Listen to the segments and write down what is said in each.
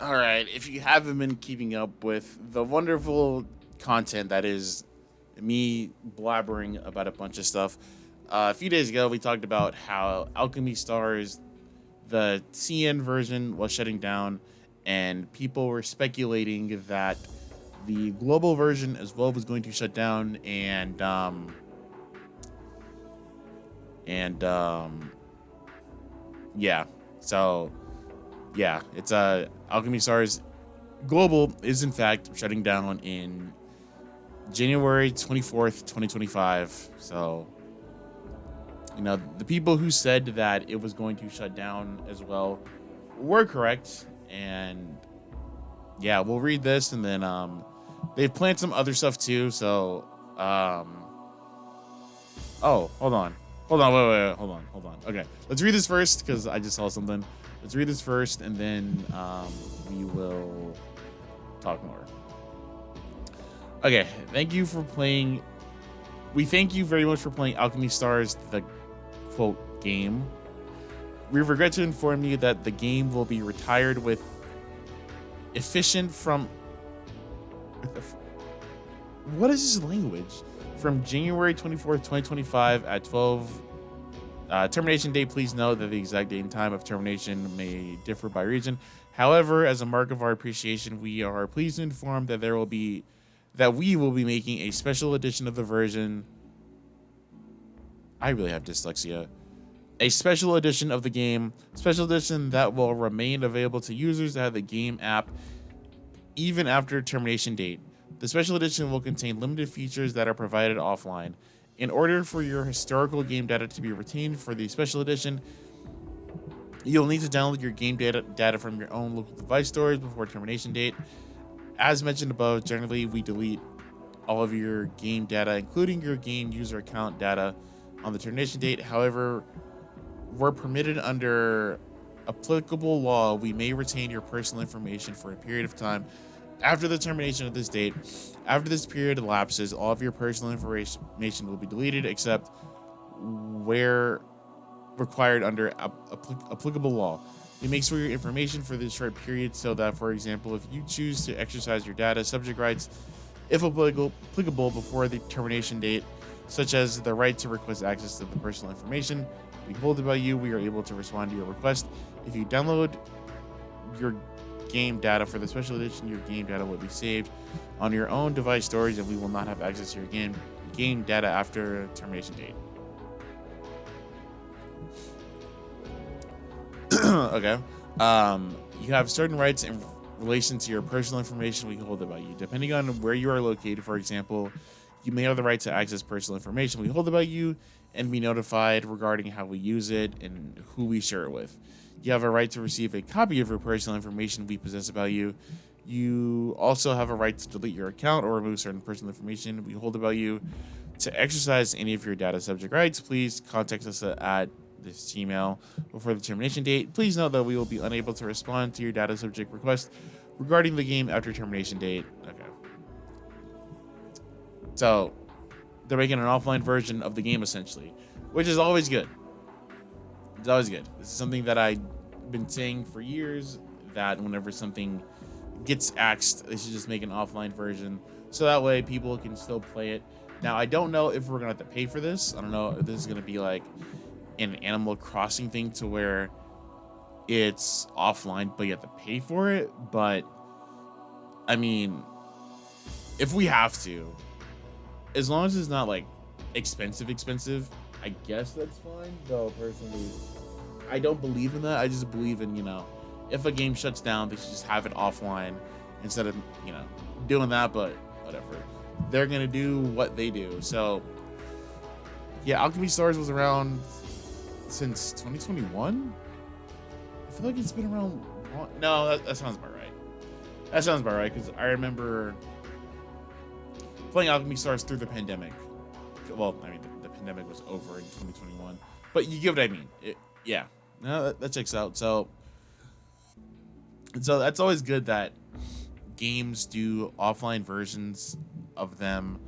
All right, if you haven't been keeping up with the wonderful content that is me blabbering about a bunch of stuff, a few days ago we talked about how Alchemy Stars, the CN version, was shutting down, and people were speculating that the global version as well was going to shut down, and yeah, so yeah, it's Alchemy Stars Global is in fact shutting down in January 24th, 2025. So, the people who said that it was going to shut down as well were correct. And yeah, we'll read this, and then they've planned some other stuff too. So, oh, hold on. Wait, hold on. Okay, let's read this first because I just saw something. Let's read this first, and then we will talk more. Okay, thank you for playing. We thank you very much for playing Alchemy Stars, the quote game. We regret to inform you that the game will be retired with efficient from. What is this language? From January 24th, 2025 at 12. Termination date, please note that the exact date and time of termination may differ by region. However, as a mark of our appreciation, we are pleased to inform that we will be making a special edition of the version. I really have dyslexia. A special edition of the game, special edition that will remain available to users that have the game app even after termination date. The special edition will contain limited features that are provided offline. In order for your historical game data to be retained for the special edition, you'll need to download your game data from your own local device storage before termination date. As mentioned above, generally we delete all of your game data, including your game user account data, on the termination date. However, we're permitted under applicable law, we may retain your personal information for a period of time after the termination of this date. After this period elapses, all of your personal information will be deleted except where required under applicable law. You make sure your information for this short period so that, for example, if you choose to exercise your data subject rights, if applicable before the termination date, such as the right to request access to the personal information we hold about you, we are able to respond to your request. If you download your game data for the special edition, your game data will be saved on your own device storage, and we will not have access to your game data after termination date. Okay. You have certain rights in relation to your personal information we hold about you. Depending on where you are located, for example, you may have the right to access personal information we hold about you and be notified regarding how we use it and who we share it with. You have a right to receive a copy of your personal information we possess about you. You also have a right to delete your account or remove certain personal information we hold about you. To exercise any of your data subject rights, please contact us at this Gmail before the termination date. Please note that we will be unable to respond to your data subject request regarding the game after termination date. Okay. So they're making an offline version of the game essentially, which is always good. It's always good. This is something that I've been saying for years, that whenever something gets axed, they should just make an offline version so that way people can still play it. Now, I don't know if we're going to have to pay for this. I don't know if this is going to be like an Animal Crossing thing to where it's offline, but you have to pay for it. But, I mean, if we have to, as long as it's not like expensive, I guess that's fine. Though, personally, I don't believe in that. I just believe in, if a game shuts down, they should just have it offline instead of, doing that. But whatever. They're going to do what they do. So, yeah, Alchemy Stars was around since 2021. I feel like it's been around. No, that sounds about right. That sounds about right, because I remember playing Alchemy Stars through the pandemic. Well, I mean, the pandemic was over in 2021. But you get what I mean. Yeah. No, that checks out. So that's always good that games do offline versions of them.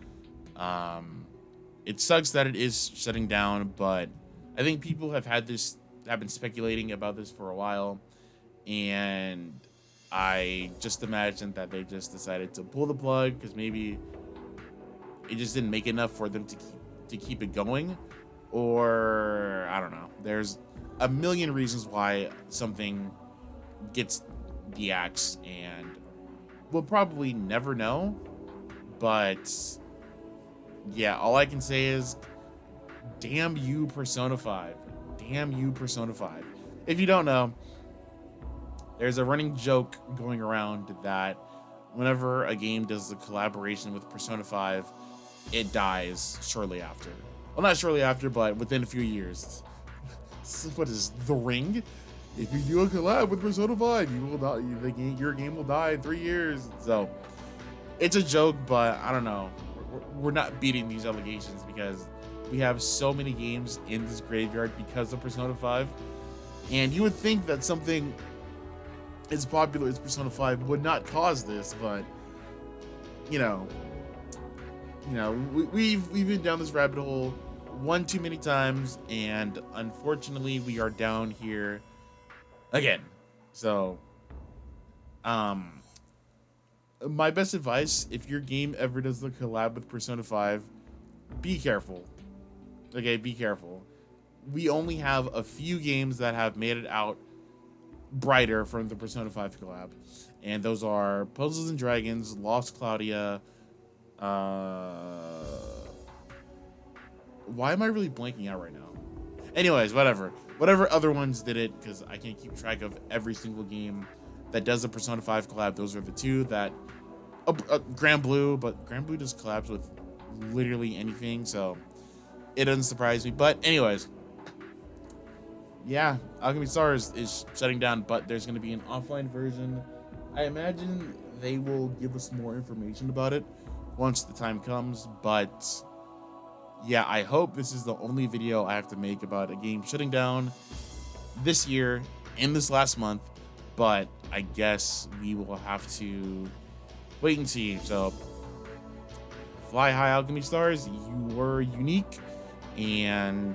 It sucks that it is shutting down, but I think people have been speculating about this for a while, and I just imagine that they just decided to pull the plug because maybe it just didn't make enough for them to keep it going, or I don't know. There's a million reasons why something gets the axe, and we'll probably never know. But yeah, all I can say is, damn you, Persona 5. Damn you, Persona 5. If you don't know, there's a running joke going around that whenever a game does a collaboration with Persona 5, it dies shortly after. Well, not shortly after, but within a few years. What is The Ring? If you do a collab with Persona 5, you will die. Your game will die in 3 years. So it's a joke, but I don't know. We're not beating these allegations because we have so many games in this graveyard because of Persona 5. And you would think that something as popular as Persona 5 would not cause this, but we've been down this rabbit hole one too many times, and unfortunately we are down here again. So my best advice, if your game ever does the collab with Persona 5, be careful. Okay, be careful. We only have a few games that have made it out brighter from the Persona 5 collab, and those are Puzzles and Dragons, Lost Claudia, why am I really blanking out right now? Anyways, whatever other ones did it, because I can't keep track of every single game that does a Persona 5 collab. Those are the two that Grand Blue, but Grand Blue does collabs with literally anything, so it doesn't surprise me. But anyways, yeah, Alchemy Stars is shutting down, but there's going to be an offline version. I imagine they will give us more information about it once the time comes, but yeah, I hope this is the only video I have to make about a game shutting down this year in this last month, but I guess we will have to wait and see. So fly high, Alchemy Stars, you were unique, and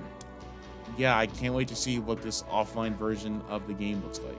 yeah, I can't wait to see what this offline version of the game looks like.